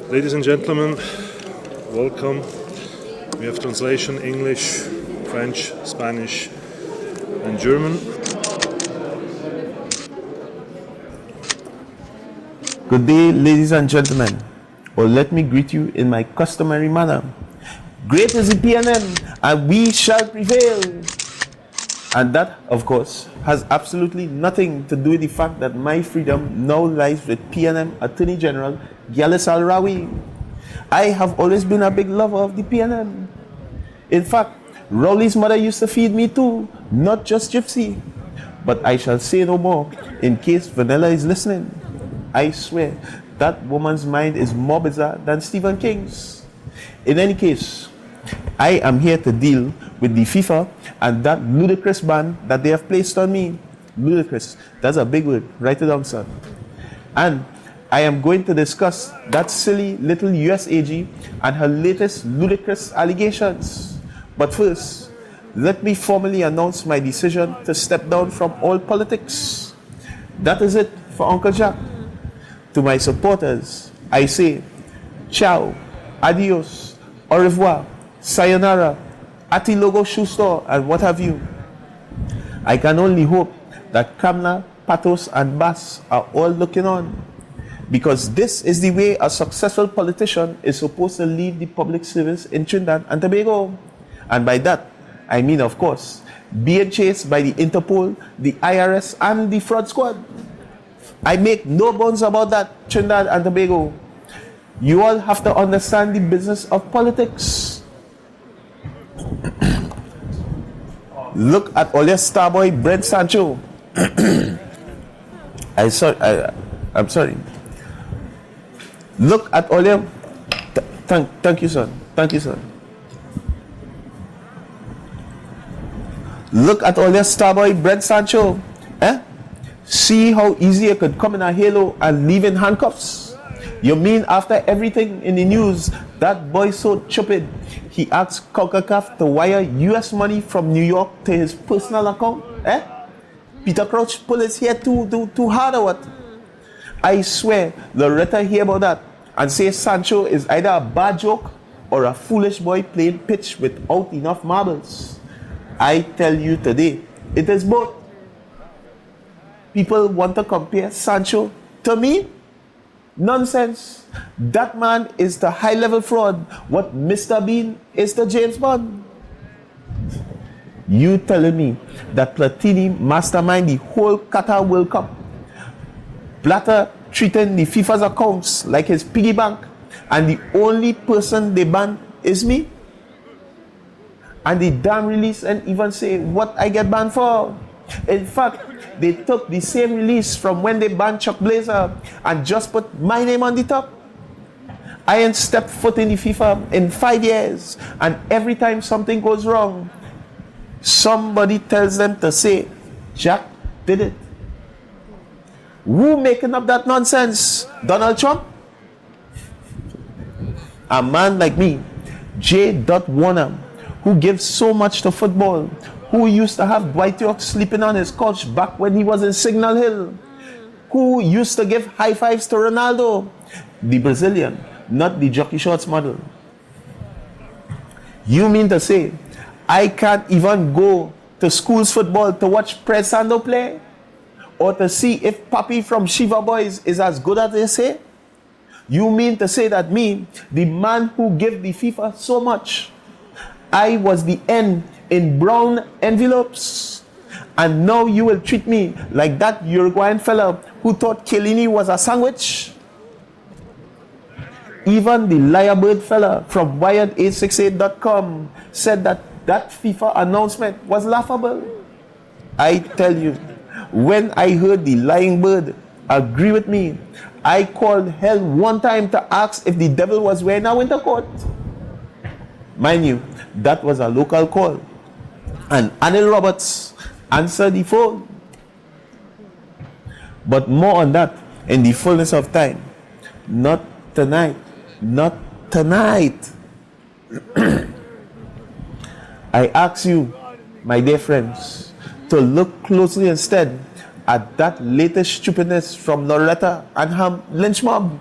Ladies and gentlemen, welcome. We have translation English, French, Spanish, and German. Good day, ladies and gentlemen, or let me greet you in my customary manner. Great is the PNM, and we shall prevail. And that, of course, has absolutely nothing to do with the fact that my freedom now lies with PNM Attorney General Gyalis Al-Rawi. I have always been a big lover of the PNM. In fact, Rowley's mother used to feed me too, not just Gypsy. But I shall say no more, in case Vanilla is listening. I swear, that woman's mind is more bizarre than Stephen King's. In any case, I am here to deal with the FIFA and that ludicrous ban that they have placed on me. Ludicrous, that's a big word, write it down, son. And I am going to discuss that silly little US AG and her latest ludicrous allegations. But first, let me formally announce my decision to step down from all politics. That is it for Uncle Jack. To my supporters, I say, ciao, adios, au revoir, sayonara, Ati Logo Shoe Store, and what have you. I can only hope that Kamla, Patos, and Bass are all looking on, because this is the way a successful politician is supposed to lead the public service in Trinidad and Tobago. And by that, I mean, of course, being chased by the Interpol, the IRS, and the fraud squad. I make no bones about that, Trinidad and Tobago. You all have to understand the business of politics. Look at all your starboy Brent Sancho. I'm sorry. Look at all your... Thank you, son. Thank you, son. Look at all your starboy Brent Sancho. See how easy it could come in a halo and leave in handcuffs? You mean after everything in the news, that boy so stupid, he asked CONCACAF to wire US money from New York to his personal account? Peter Crouch pull his hair too hard or what? I swear, Loretta hear about that and say Sancho is either a bad joke or a foolish boy playing pitch without enough marbles. I tell you today, it is both. People want to compare Sancho to me? Nonsense. That man is the high-level fraud, what Mr. Bean is to James Bond. You telling me that Platini mastermind the whole Qatar World Cup? Blatter treating the FIFA's accounts like his piggy bank, and the only person they ban is me? And they damn release and even say what I get banned for. In fact, they took the same release from when they banned Chuck Blazer and just put my name on the top. I ain't stepped foot in the FIFA in 5 years, and every time something goes wrong, somebody tells them to say, Jack did it. Who making up that nonsense? Donald Trump? A man like me, J. Warner, who gives so much to football, who used to have Dwight York sleeping on his couch back when he was in Signal Hill, who used to give high fives to Ronaldo, the Brazilian, not the jockey shorts model. You mean to say I can't even go to school's football to watch Pres Sando play? Or to see if Papi from Shiva Boys is as good as they say? You mean to say that me, the man who gave the FIFA so much, I was the N in brown envelopes, and now you will treat me like that Uruguayan fella who thought Chiellini was a sandwich? Even the liarbird fella from Wired868.com said that FIFA announcement was laughable. I tell you, when I heard the lying bird agree with me, I called hell one time to ask if the devil was wearing a winter coat. Mind you, that was a local call, and Anil Roberts answered the phone. But more on that in the fullness of time. Not tonight. Not tonight. I ask you, my dear friends, to look closely instead at that latest stupidness from Loretta and her lynch mob.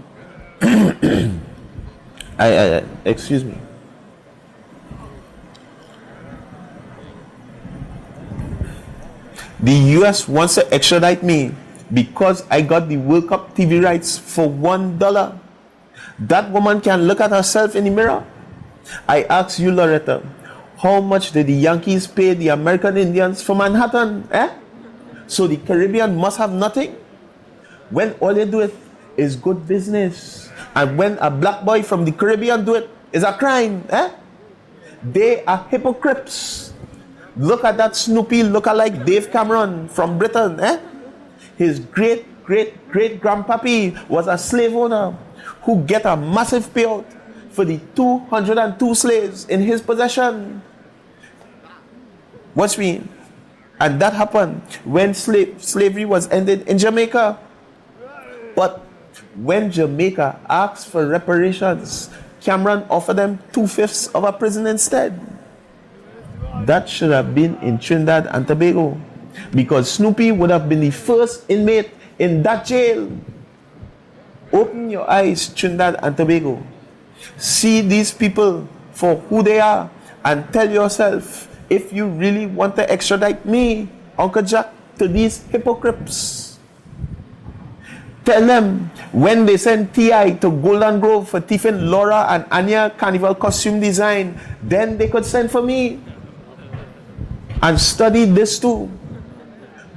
Excuse me. The US wants to extradite me because I got the World Cup TV rights for $1. That woman can look at herself in the mirror. I ask you, Loretta, how much did the Yankees pay the American Indians for Manhattan? So the Caribbean must have nothing? When all they do it is good business. And when a black boy from the Caribbean do it, is a crime. They are hypocrites. Look at that Snoopy lookalike Dave Cameron from Britain. His great-great-great-grandpappy was a slave owner who get a massive payout for the 202 slaves in his possession. Watch me. And that happened when slavery was ended in Jamaica. But when Jamaica asked for reparations, Cameron offered them 2/5 of a prison instead. That should have been in Trinidad and Tobago, because Snoopy would have been the first inmate in that jail. Open your eyes, Trinidad and Tobago. See these people for who they are and tell yourself if you really want to extradite me, Uncle Jack, to these hypocrites. Tell them when they send T.I. to Golden Grove for Tiffin, Laura and Anya carnival costume design, then they could send for me. And study this too.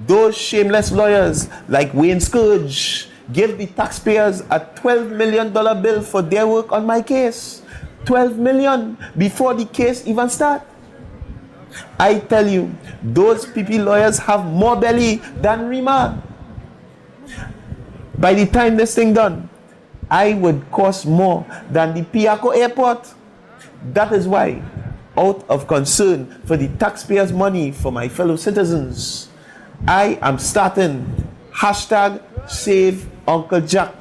Those shameless lawyers like Wayne Scourge give the taxpayers a $12 million bill for their work on my case. $12 million before the case even starts. I tell you, those PP lawyers have more belly than Rima. By the time this thing done, I would cost more than the Piaco airport. That is why, out of concern for the taxpayers' money for my fellow citizens, I am starting #Save Uncle Jack.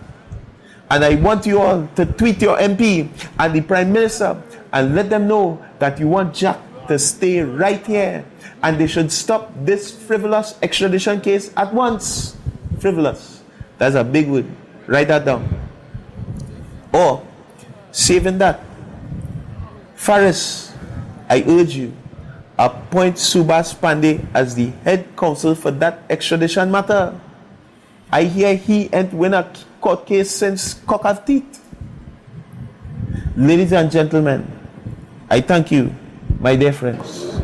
And I want you all to tweet your MP and the Prime Minister and let them know that you want Jack to stay right here and they should stop this frivolous extradition case at once. Frivolous. That's a big word. Write that down. Or, saving that, Faris, I urge you, appoint Subhas Pandey as the head counsel for that extradition matter. I hear he ain't win a court case since cock have teeth. Ladies and gentlemen, I thank you, my dear friends.